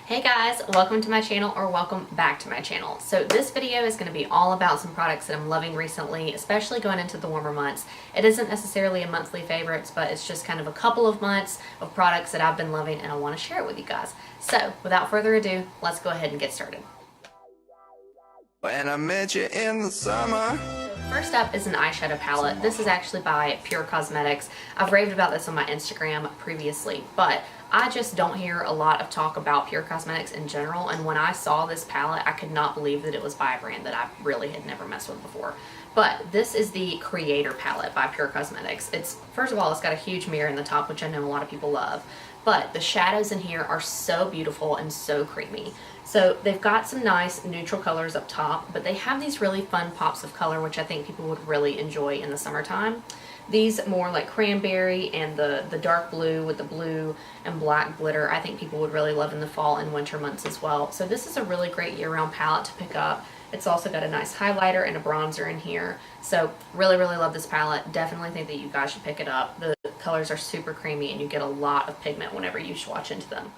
Hey guys, welcome to my channel, or welcome back to my channel. So this video is going to be all about some products that I'm loving recently, especially going into the warmer months. It isn't necessarily a monthly favorites, but it's just kind of a couple of months of products that I've been loving and I want to share it with you guys. So without further ado, let's go ahead and get started. When I met you in the summer. First up is an eyeshadow palette. This is actually by Pure Cosmetics. I've raved about this on my Instagram previously, but I just don't hear a lot of talk about Pure Cosmetics in general, and when I saw this palette, I could not believe that it was by a brand that I really had never messed with before. But this is the Creator palette by Pure Cosmetics. First of all, it's got a huge mirror in the top, which I know a lot of people love, but the shadows in here are so beautiful and so creamy. So they've got some nice neutral colors up top, but they have these really fun pops of color, which I think people would really enjoy in the summertime. These more like cranberry and the dark blue with the blue and black glitter, I think people would really love in the fall and winter months as well. So this is a really great year-round palette to pick up. It's also got a nice highlighter and a bronzer in here. So really love this palette. Definitely think that you guys should pick it up. The colors are super creamy and you get a lot of pigment whenever you swatch into them.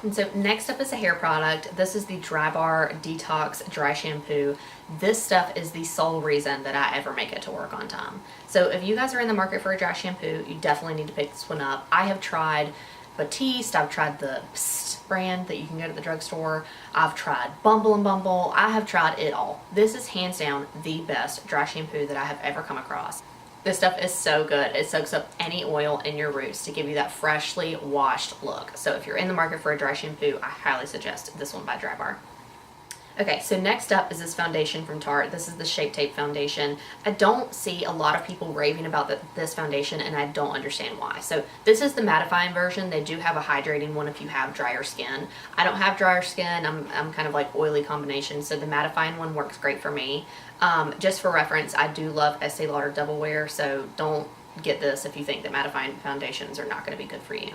And so next up is a hair product. This is the Dry Bar Detox Dry Shampoo. This stuff is the sole reason that I ever make it to work on time. So if you guys are in the market for a dry shampoo, you definitely need to pick this one up. I have tried Batiste, I've tried the Psst brand that you can go to the drugstore, I've tried Bumble and Bumble, I have tried it all. This is hands down the best dry shampoo that I have ever come across. This stuff is so good. It soaks up any oil in your roots to give you that freshly washed look. So if you're in the market for a dry shampoo, I highly suggest this one by Dry Bar. Okay, so next up is this foundation from Tarte. This is the Shape Tape foundation. I don't see a lot of people raving about this foundation, and I don't understand why. So this is the mattifying version. They do have a hydrating one if you have drier skin. I don't have drier skin. I'm kind of like oily combination, so the mattifying one works great for me. Just for reference, I do love Estee Lauder Double Wear, so don't get this if you think that mattifying foundations are not going to be good for you.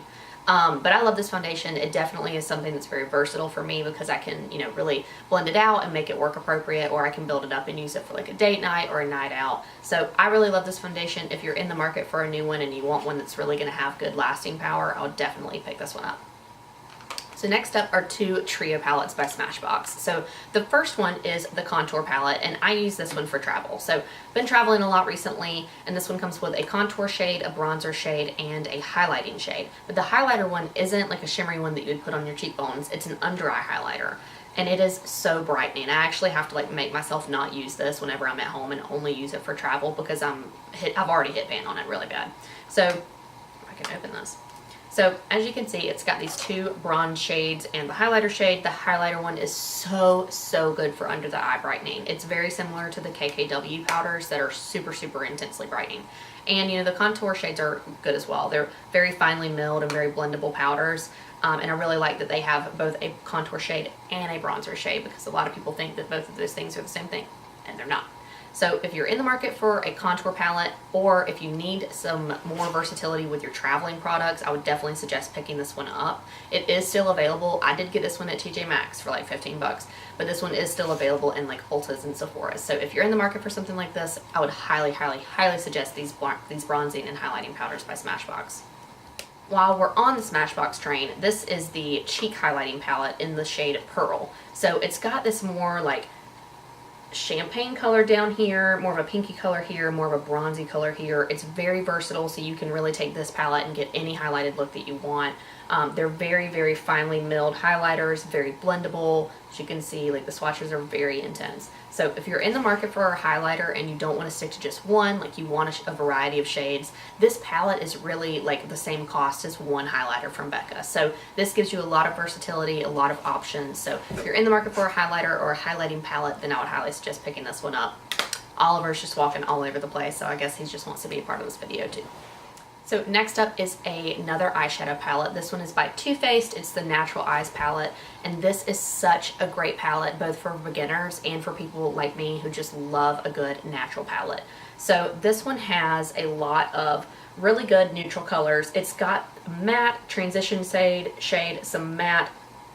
But I love this foundation. It definitely is something that's very versatile for me because I can, really blend it out and make it work appropriate, or I can build it up and use it for like a date night or a night out. So I really love this foundation. If you're in the market for a new one and you want one that's really going to have good lasting power, I'll definitely pick this one up. So next up are two Trio palettes by Smashbox. So the first one is the Contour palette, and I use this one for travel. So been traveling a lot recently, and this one comes with a contour shade, a bronzer shade, and a highlighting shade. But the highlighter one isn't like a shimmery one that you would put on your cheekbones. It's an under eye highlighter, and it is so brightening. I actually have to like make myself not use this whenever I'm at home and only use it for travel because I've already hit pan on it really bad. So if I can open this. So as you can see, it's got these two bronze shades and the highlighter shade. The highlighter one is so good for under the eye brightening. It's very similar to the KKW powders that are super intensely brightening. And the contour shades are good as well. They're very finely milled and very blendable powders. And I really like that they have both a contour shade and a bronzer shade, because a lot of people think that both of those things are the same thing, and they're not. So if you're in the market for a contour palette, or if you need some more versatility with your traveling products, I would definitely suggest picking this one up. It is still available. I did get this one at TJ Maxx for like 15 bucks, but this one is still available in like Ulta's and Sephora's. So if you're in the market for something like this, I would highly suggest these bronzing and highlighting powders by Smashbox. While we're on the Smashbox train, this is the cheek highlighting palette in the shade Pearl. So it's got this more like champagne color down here, more of a pinky color here, more of a bronzy color here. It's very versatile, so you can really take this palette and get any highlighted look that you want. They're very finely milled highlighters, very blendable. As you can see, like the swatches are very intense. So if you're in the market for a highlighter and you don't want to stick to just one, like you want a variety of shades, this palette is really like the same cost as one highlighter from Becca. So this gives you a lot of versatility, a lot of options. So if you're in the market for a highlighter or a highlighting palette, then I would highly suggest picking this one up. Oliver's just walking all over the place, so I guess he just wants to be a part of this video too. So next up is another eyeshadow palette. This one is by Too Faced. It's the Natural Eyes palette, and this is such a great palette both for beginners and for people like me who just love a good natural palette. So this one has a lot of really good neutral colors. It's got matte transition shade, some matte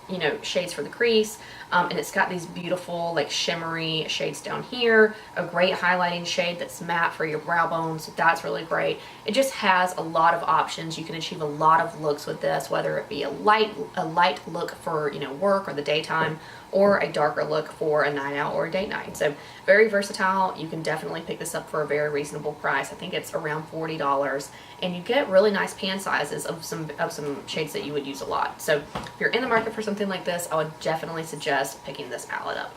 you know, shades for the crease. And it's got these beautiful like shimmery shades down here, a great highlighting shade that's matte for your brow bone, so that's really great. It just has a lot of options. You can achieve a lot of looks with this, whether it be a light look for, you know, work or the daytime, or a darker look for a night out or a date night. So very versatile. You can definitely pick this up for a very reasonable price. I think it's around $40, and you get really nice pan sizes of some shades that you would use a lot. So if you're in the market for something like this, I would definitely suggest picking this palette up.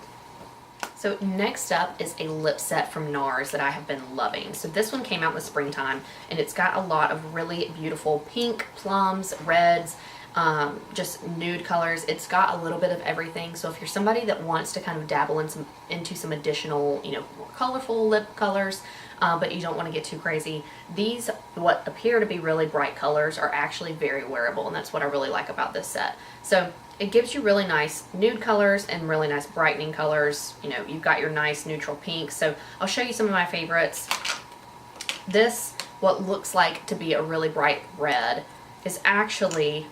So next up is a lip set from NARS that I have been loving. So this one came out in the springtime, and it's got a lot of really beautiful pink, plums, reds, just nude colors. It's got a little bit of everything. So if you're somebody that wants to kind of dabble into some additional, you know, more colorful lip colors, but you don't want to get too crazy, these, what appear to be really bright colors, are actually very wearable, and that's what I really like about this set. So it gives you really nice nude colors and really nice brightening colors. You know, you've got your nice neutral pink. So I'll show you some of my favorites. This, what looks like to be a really bright red, is actually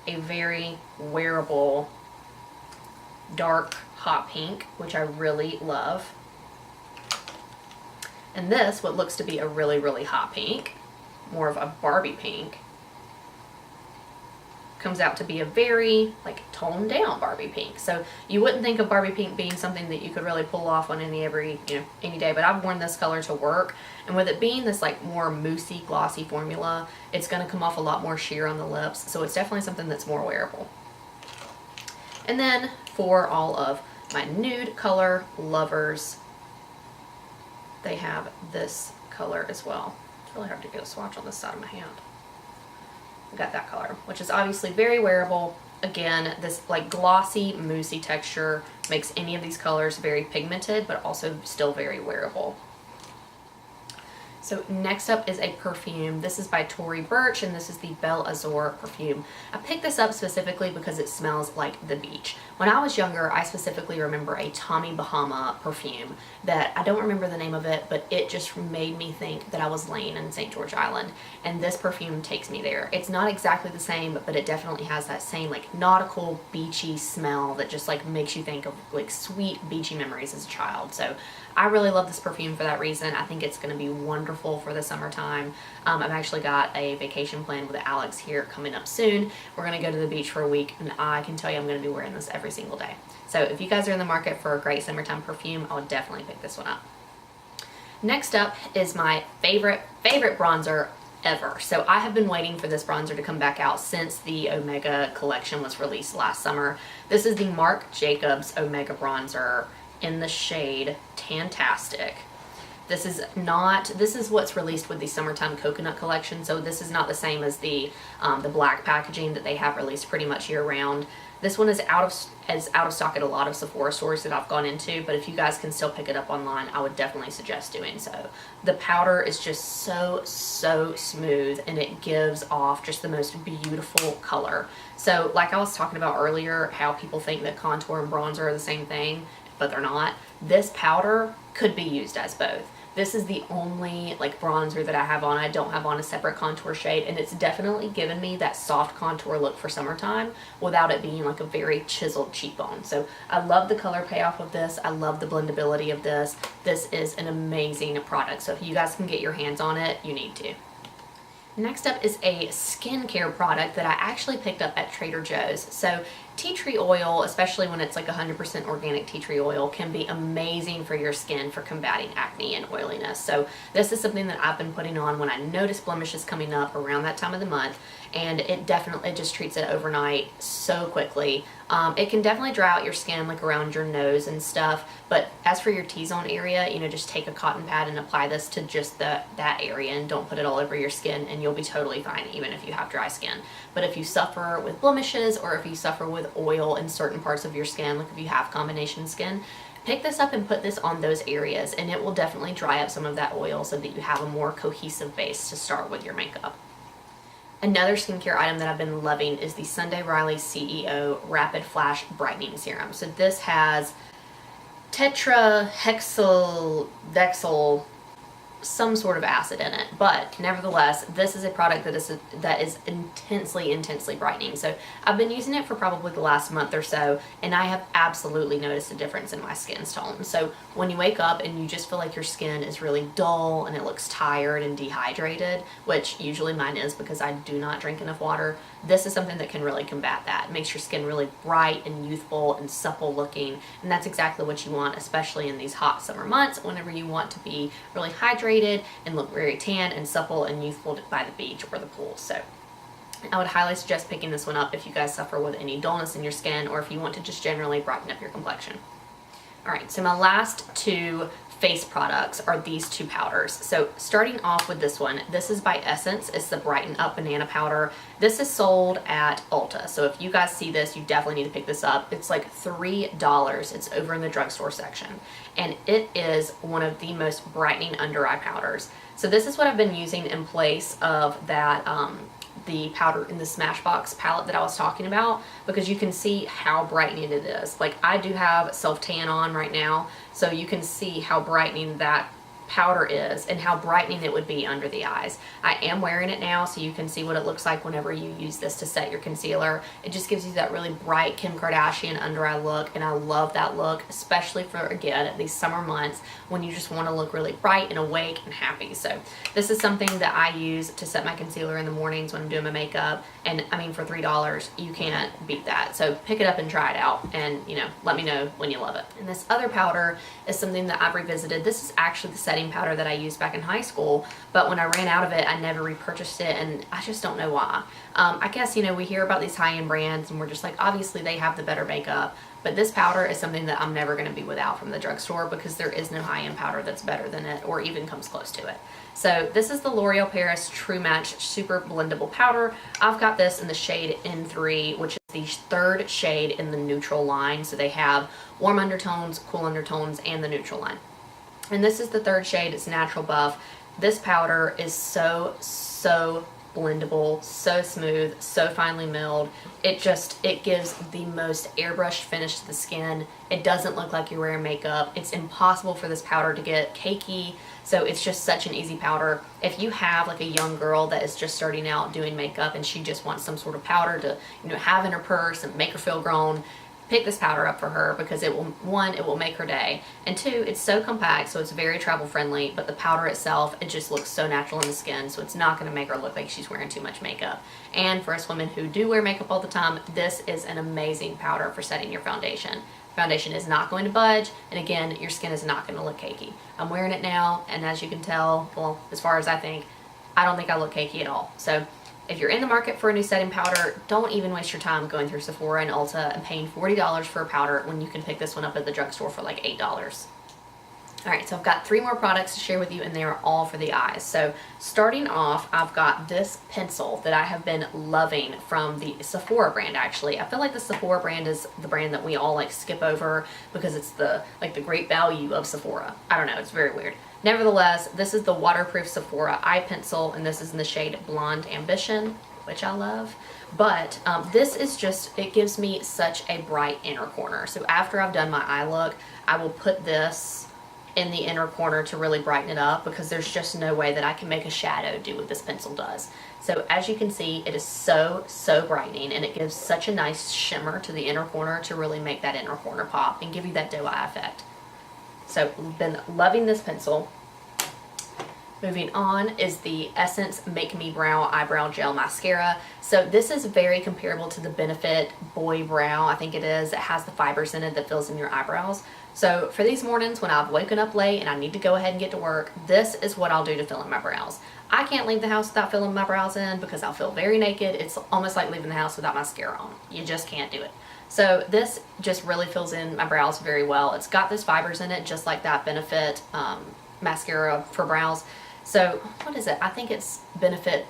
a very wearable dark hot pink, which I really love. And this, what looks to be a really, really hot pink, more of a Barbie pink, comes out to be a very like toned down Barbie pink. So you wouldn't think of Barbie pink being something that you could really pull off on any day, but I've worn this color to work, and with it being this like more moussey glossy formula, it's going to come off a lot more sheer on the lips, so it's definitely something that's more wearable. And then for all of my nude color lovers, they have this color as well. It's really hard to get a swatch on this side of my hand. Got that color, which is obviously very wearable. Again, this like glossy moussey texture makes any of these colors very pigmented, but also still very wearable. So next up is a perfume. This is by Tory Burch, and this is the Belle Azur perfume. I picked this up specifically because it smells like the beach. When I was younger, I specifically remember a Tommy Bahama perfume that I don't remember the name of it, but it just made me think that I was laying in St. George Island, and this perfume takes me there. It's not exactly the same, but it definitely has that same like nautical beachy smell that just like makes you think of like sweet beachy memories as a child. So I really love this perfume for that reason. I think it's going to be wonderful for the summertime. I've actually got a vacation planned with Alex here coming up soon. We're going to go to the beach for a week, and I can tell you I'm going to be wearing this every single day. So if you guys are in the market for a great summertime perfume, I would definitely pick this one up. Next up is my favorite bronzer ever. So I have been waiting for this bronzer to come back out since the Omega collection was released last summer. This is the Marc Jacobs Omega bronzer in the shade Tantastic. This is what's released with the summertime coconut collection, so this is not the same as the black packaging that they have released pretty much year round. This one is out of stock at a lot of Sephora stores that I've gone into, but if you guys can still pick it up online, I would definitely suggest doing so. The powder is just so smooth, and it gives off just the most beautiful color. So like I was talking about earlier, how people think that contour and bronzer are the same thing, but they're not. This powder could be used as both. This is the only like bronzer that I have on. I don't have on a separate contour shade, and it's definitely given me that soft contour look for summertime without it being like a very chiseled cheekbone. So I love the color payoff of this. I love the blendability of this. This is an amazing product. So if you guys can get your hands on it, you need to. Next up is a skincare product that I actually picked up at Trader Joe's. So tea tree oil, especially when it's like 100% organic tea tree oil, can be amazing for your skin for combating acne and oiliness. So this is something that I've been putting on when I notice blemishes coming up around that time of the month, and it definitely just treats it overnight so quickly. It can definitely dry out your skin like around your nose and stuff, but as for your T-zone area, you know, just take a cotton pad and apply this to just that area, and don't put it all over your skin, and you'll be totally fine even if you have dry skin. But if you suffer with blemishes, or if you suffer with oil in certain parts of your skin, like if you have combination skin, pick this up and put this on those areas, and it will definitely dry up some of that oil so that you have a more cohesive base to start with your makeup. Another skincare item that I've been loving is the Sunday Riley CEO Rapid Flash Brightening Serum. So this has tetrahexyldexyl some sort of acid in it, but nevertheless, this is a product that is intensely brightening. So I've been using it for probably the last month or so, and I have absolutely noticed a difference in my skin's tone. So when you wake up and you just feel like your skin is really dull and it looks tired and dehydrated, which usually mine is because I do not drink enough water, this is something that can really combat that. It makes your skin really bright and youthful and supple looking, and that's exactly what you want, especially in these hot summer months whenever you want to be really hydrated and look very tan and supple and youthful by the beach or the pool. So I would highly suggest picking this one up if you guys suffer with any dullness in your skin, or if you want to just generally brighten up your complexion. Alright, so my last two face products are these two powders. So starting off with this one, this is by Essence. It's the Brighten Up Banana Powder. This is sold at Ulta. So if you guys see this, you definitely need to pick this up. It's like $3. It's over in the drugstore section. And it is one of the most brightening under eye powders. So this is what I've been using in place of that the powder in the Smashbox palette that I was talking about, because you can see how brightening it is. Like, I do have self tan on right now, so you can see how brightening that powder is and how brightening it would be under the eyes. I am wearing it now, so you can see what it looks like whenever you use this to set your concealer. It just gives you that really bright Kim Kardashian under eye look, and I love that look, especially for, again, these summer months when you just want to look really bright and awake and happy. So this is something that I use to set my concealer in the mornings when I'm doing my makeup, and I mean, for $3 you can't beat that. So pick it up and try it out, and you know, let me know when you love it. And this other powder is something that I've revisited. This is actually the setting powder that I used back in high school, but when I ran out of it, I never repurchased it, and I just don't know why. I guess, you know, we hear about these high-end brands and we're just like, obviously they have the better makeup, but this powder is something that I'm never going to be without from the drugstore, because there is no high-end powder that's better than it or even comes close to it. So this is the L'Oreal Paris True Match Super Blendable Powder. I've got this in the shade N3, which is the third shade in the neutral line. So they have warm undertones, cool undertones, and the neutral line. And this is the third shade. It's Natural Buff. This powder is so blendable, so smooth, so finely milled. It gives the most airbrushed finish to the skin. It doesn't look like you're wearing makeup. It's impossible for this powder to get cakey, so it's just such an easy powder. If you have like a young girl that is just starting out doing makeup and she just wants some sort of powder to, you know, have in her purse and make her feel grown, pick this powder up for her, because it will, one, it will make her day, and two, it's so compact, so it's very travel friendly, but the powder itself, it just looks so natural in the skin, so it's not going to make her look like she's wearing too much makeup. And for us women who do wear makeup all the time, this is an amazing powder for setting your foundation. Foundation is not going to budge, and again, your skin is not going to look cakey. I'm wearing it now, and as you can tell, well, as far as I don't think I look cakey at all. So if you're in the market for a new setting powder, don't even waste your time going through Sephora and Ulta and paying $40 for a powder when you can pick this one up at the drugstore for like $8. Alright, so I've got 3 more products to share with you, and they are all for the eyes. So starting off, I've got this pencil that I have been loving from the Sephora brand, actually. I feel like the Sephora brand is the brand that we all like skip over because it's the great value of Sephora. I don't know, it's very weird. Nevertheless, this is the waterproof Sephora eye pencil, and this is in the shade Blonde Ambition, which I love. But this is just, it gives me such a bright inner corner. So after I've done my eye look, I will put this in the inner corner to really brighten it up, because there's just no way that I can make a shadow do what this pencil does. So as you can see, it is so brightening, and it gives such a nice shimmer to the inner corner to really make that inner corner pop and give you that doe eye effect. So been loving this pencil. Moving on is the Essence Make Me Brow Eyebrow Gel Mascara. So this is very comparable to the Benefit Boy Brow, I think it is. It has the fibers in it that fills in your eyebrows. So for these mornings when I've woken up late and I need to go ahead and get to work, this is what I'll do to fill in my brows. I can't leave the house without filling my brows in because I'll feel very naked. It's almost like leaving the house without mascara on. You just can't do it. So this just really fills in my brows very well. It's got those fibers in it, just like that Benefit mascara for brows. So what is it? I think it's Benefit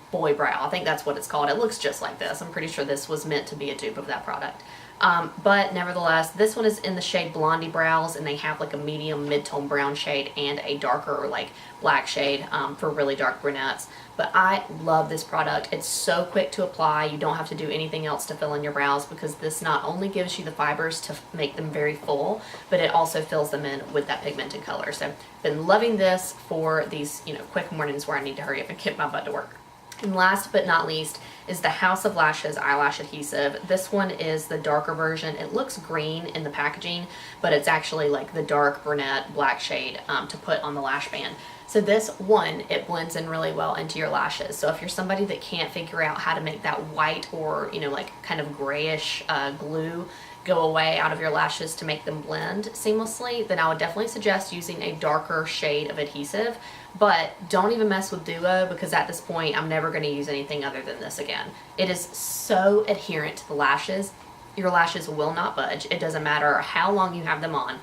Boy Brow. I think that's what it's called. It looks just like this. I'm pretty sure this was meant to be a dupe of that product. But nevertheless, this one is in the shade Blondie Brows, and they have like a medium mid-tone brown shade and a darker like black shade for really dark brunettes. but I love this product. It's so quick to apply. You don't have to do anything else to fill in your brows because this not only gives you the fibers to make them very full, but it also fills them in with that pigmented color. So been loving this for these, quick mornings where I need to hurry up and get my butt to work. And last but not least is the House of Lashes eyelash adhesive. This one is the darker version. It looks green in the packaging, but it's actually like the dark brunette black shade to put on the lash band. So this one, it blends in really well into your lashes. So if you're somebody that can't figure out how to make that white or, like kind of grayish glue go away out of your lashes to make them blend seamlessly, then I would definitely suggest using a darker shade of adhesive. But don't even mess with Duo, because at this point I'm never going to use anything other than this again. It is so adherent to the lashes. Your lashes will not budge. It doesn't matter how long you have them on.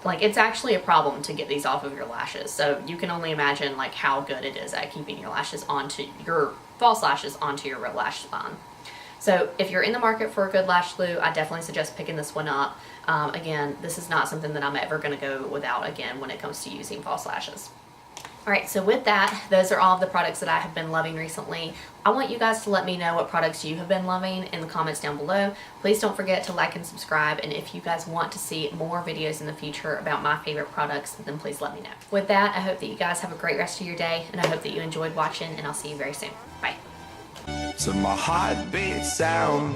Like, it's actually a problem to get these off of your lashes. So you can only imagine like how good it is at keeping your lashes onto your false lashes onto your real lash line. So if you're in the market for a good lash glue, I definitely suggest picking this one up. Again, this is not something that I'm ever going to go without again when it comes to using false lashes. Alright, so with that, those are all of the products that I have been loving recently. I want you guys to let me know what products you have been loving in the comments down below. Please don't forget to like and subscribe, and if you guys want to see more videos in the future about my favorite products, then please let me know. With that, I hope that you guys have a great rest of your day, and I hope that you enjoyed watching, and I'll see you very soon. Bye. to my heartbeat sound.